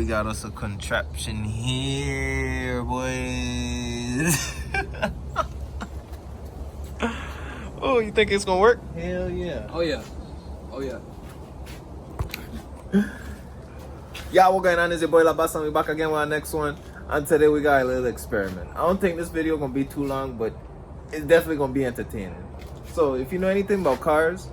we got us a contraption here, boys. Oh, you think it's gonna work? Hell yeah. Oh yeah. Oh yeah. Yeah, what's going on? It's your boy La Bassa. We back again with our next one. And today we got a little experiment. I don't think this video gonna be too long, but it's definitely gonna be entertaining. So if you know anything about cars,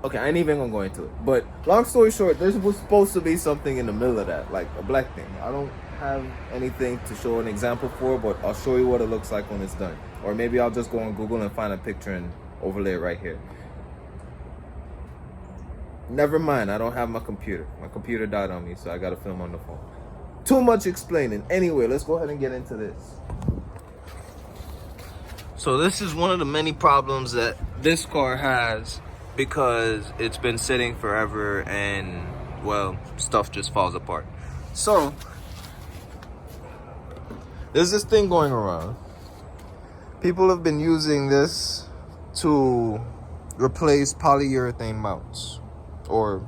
okay, I ain't even gonna go into it. But long story short, there's supposed to be something in the middle of that, like a black thing. I don't have anything to show an example for, but I'll show you what it looks like when it's done. Or maybe I'll just go on Google and find a picture and overlay it right here. Never mind, I don't have my computer. My computer died on me, so I gotta film on the phone. Too much explaining. Anyway, let's go ahead and get into this. So this is one of the many problems that this car has because it's been sitting forever and, well, stuff just falls apart. So, there's this thing going around. People have been using this to replace polyurethane mounts. Or,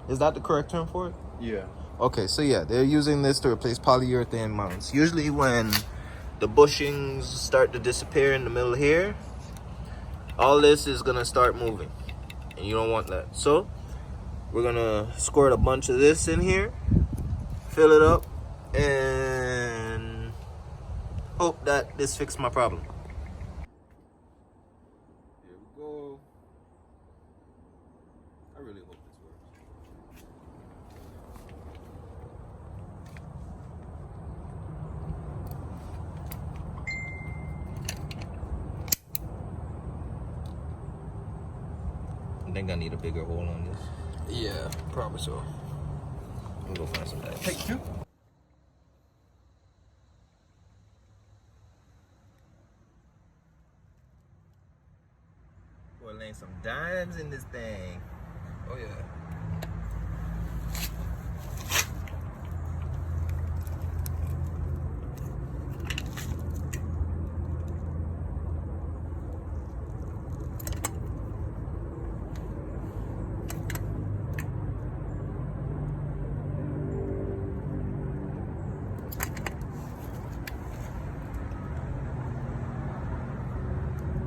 is that the correct term for it? Yeah. Okay, so yeah, they're using this to replace polyurethane mounts. Usually when the bushings start to disappear in the middle here, all this is gonna start moving. And you don't want that. So, we're gonna squirt a bunch of this in here, fill it up, and hope that this fixes my problem. Here we go. I really hope this works. I think I need a bigger hole on this. Yeah, probably so. I'm gonna go find some bags. Take two. Boy, laying some dimes in this thing. Oh yeah.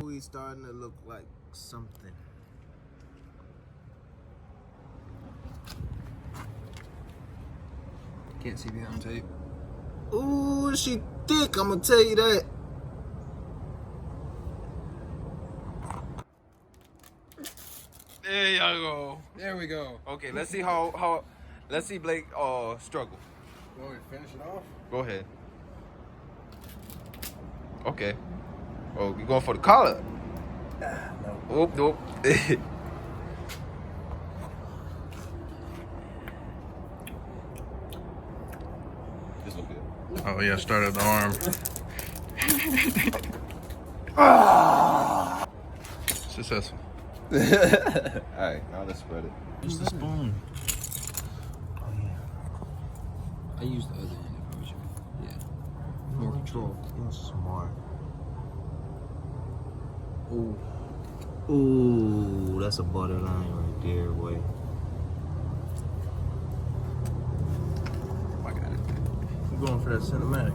We starting to look like something. Can't see behind tape. Ooh, she thick, I'm gonna tell you that. There y'all go. There we go. Okay, let's see let's see Blake struggle. You want me to finish it off? Go ahead. Okay. Oh, you going for the collar? No. Oop, nope. This look good. Oh yeah, started the arm. Successful. Alright, now let's spread it. Use the spoon. Oh yeah. I used the other end if I was you. Yeah. More control. You're smart. Ooh. Ooh, that's a borderline right there, boy. I got it. I'm going for that cinematic.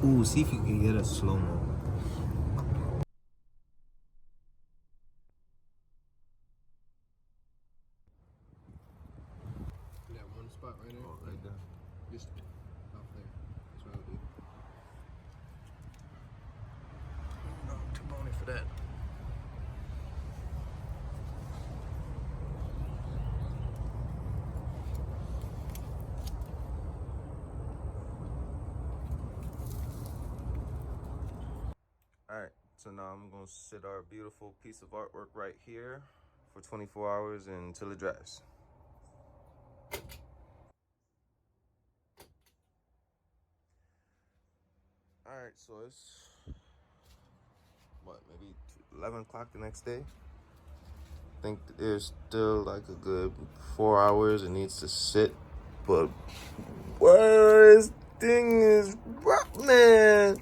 Ooh, see if you can get a slow-mo. That one spot right there. Oh, right there. Just off there. That's what I'll do. No, too bony for that. Alright, so now I'm gonna sit our beautiful piece of artwork right here for 24 hours until it dries. Alright, so it's what, maybe 11 o'clock the next day. I think there's still like a good 4 hours it needs to sit But where this thing is, man,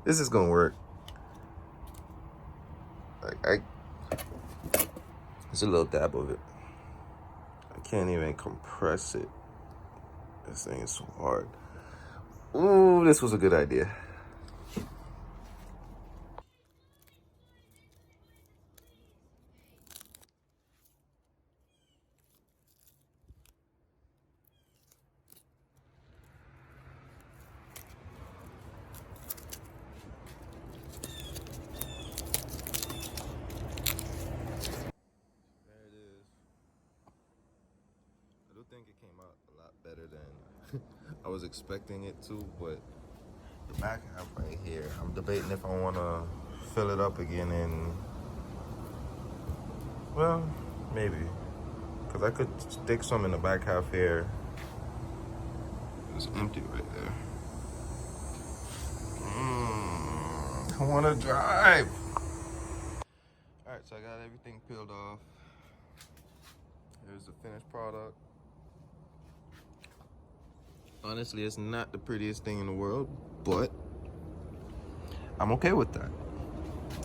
this is gonna work. It's a little dab of it. I can't even compress it. This thing is so hard. Ooh, this was a good idea. Think it came out a lot better than I was expecting it to, but the back half right here, I'm debating if I want to fill it up again, and well, maybe, because I could stick some in the back half here. It's empty right there. I want to drive. All right, so I got everything peeled off. Here's the finished product. Honestly, it's not the prettiest thing in the world, but I'm okay with that.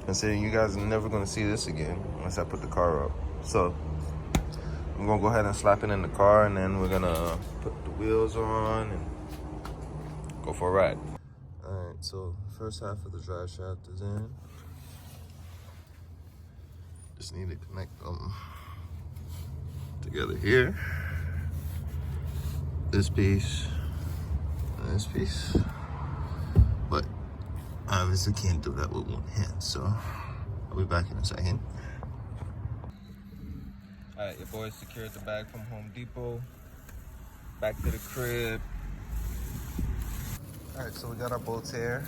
Considering you guys are never gonna see this again unless I put the car up. So I'm gonna go ahead and slap it in the car, and then we're gonna put the wheels on and go for a ride. All right, so first half of the drive shaft is in. Just need to connect them together here. This piece. This piece, but obviously can't do that with one hand, so I'll be back in a second. All right, your boy secured the bag from Home Depot. Back to the crib. All right, so we got our bolts here.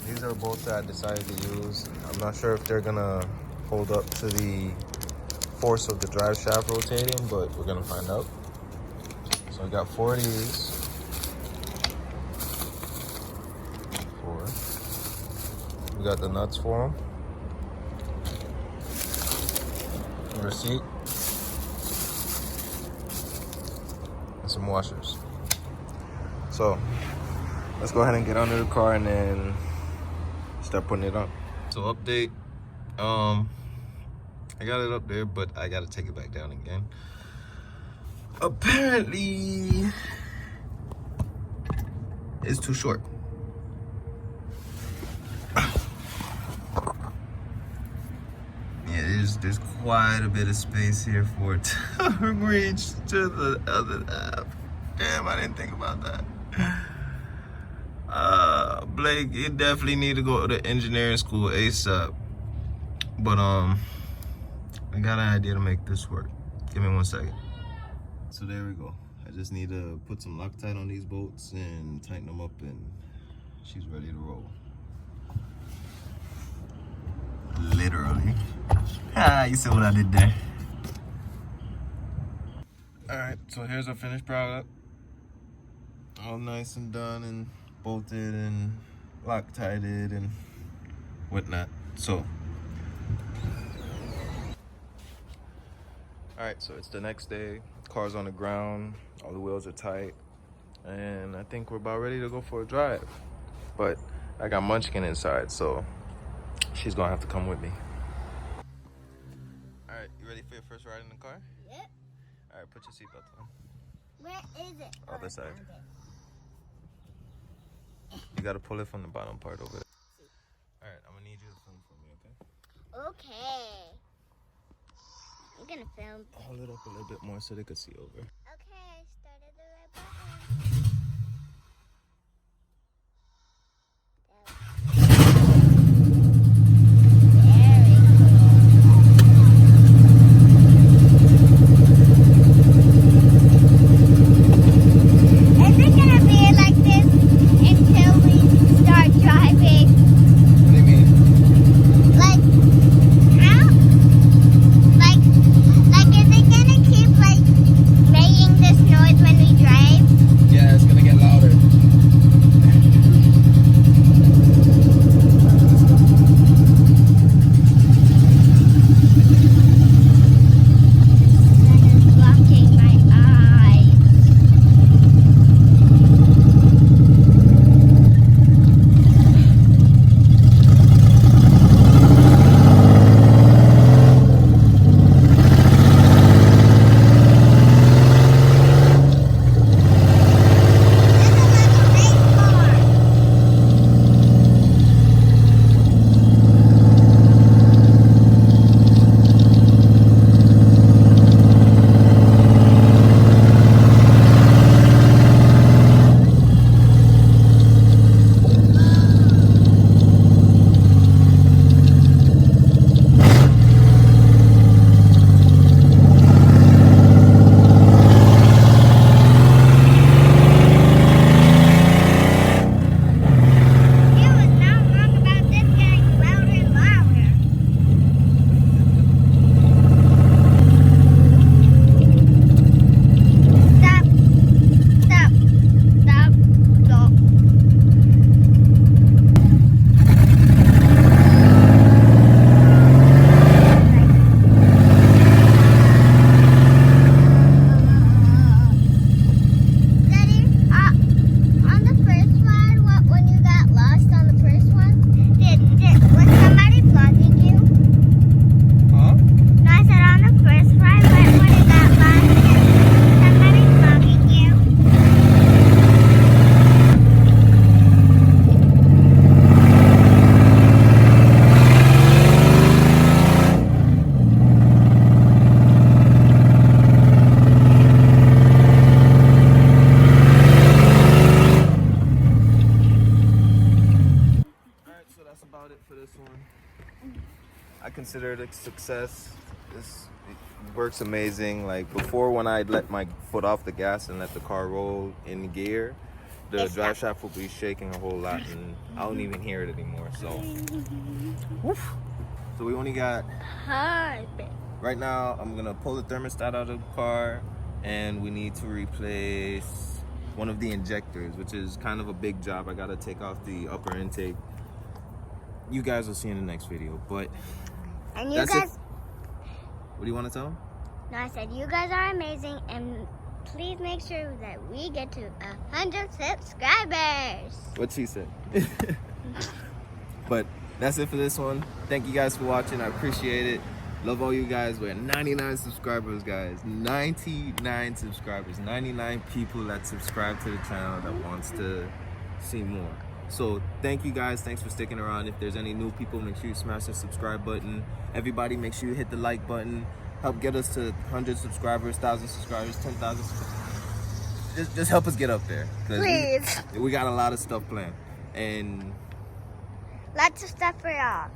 These are bolts that I decided to use. I'm not sure if they're gonna hold up to the force of the drive shaft rotating, but we're gonna find out. So we got 4 of these. We got the nuts for them. Receipt. And some washers. So let's go ahead and get under the car and then start putting it on. So update. I got it up there, but I gotta take it back down again. Apparently it's too short. There's quite a bit of space here for it to reach to the other half. Damn, I didn't think about that. Blake, you definitely need to go to engineering school ASAP. But I got an idea to make this work. Give me 1 second. So there we go. I just need to put some Loctite on these bolts and tighten them up, and she's ready to roll. Literally. You see what I did there. Alright, so here's our finished product. All nice and done and bolted and Loctited and whatnot. So alright, so it's the next day. Car's on the ground, all the wheels are tight, and I think we're about ready to go for a drive. But I got Munchkin inside, so she's gonna have to come with me. All right, you ready for your first ride in the car? Yep. All right, put your seatbelt on. Where is it? Other side. You gotta pull it from the bottom part over there. All right, I'm gonna need you to film for me, okay? Okay. I'm gonna film. Hold it up a little bit more so they could see over. Okay, started the right button. May consider it a success. It works amazing. Like before, when I'd let my foot off the gas and let the car roll in gear, the drive shaft would be shaking a whole lot, and I don't even hear it anymore. So, woof. So we only got. Right now, I'm gonna pull the thermostat out of the car, and we need to replace one of the injectors, which is kind of a big job. I gotta take off the upper intake. You guys will see in the next video, but And you that's guys, it. What do you want to tell them? no, I said you guys are amazing, and please make sure that we get to 100 subscribers. What she said. But that's it for this one. Thank you guys for watching. I appreciate it. Love all you guys. We're at 99 subscribers, guys. 99 subscribers. 99 people that subscribe to the channel that wants to see more. So thank you guys. Thanks for sticking around. If there's any new people, make sure you smash the subscribe button. Everybody, make sure you hit the like button. Help get us to 100 subscribers, 1,000 subscribers, 10,000 subscribers. Just help us get up there. Please. We got a lot of stuff planned. And Lots of stuff for y'all.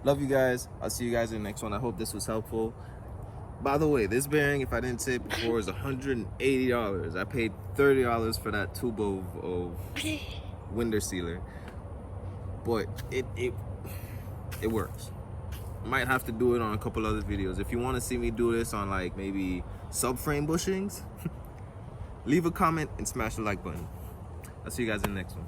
love you guys. I'll see you guys in the next one. I hope this was helpful. By the way, this bearing, if I didn't say it before, is $180. I paid $30 for that tube of window sealer. But it works. Might have to do it on a couple other videos. If you want to see me do this on like maybe subframe bushings, leave a comment and smash the like button. I'll see you guys in the next one.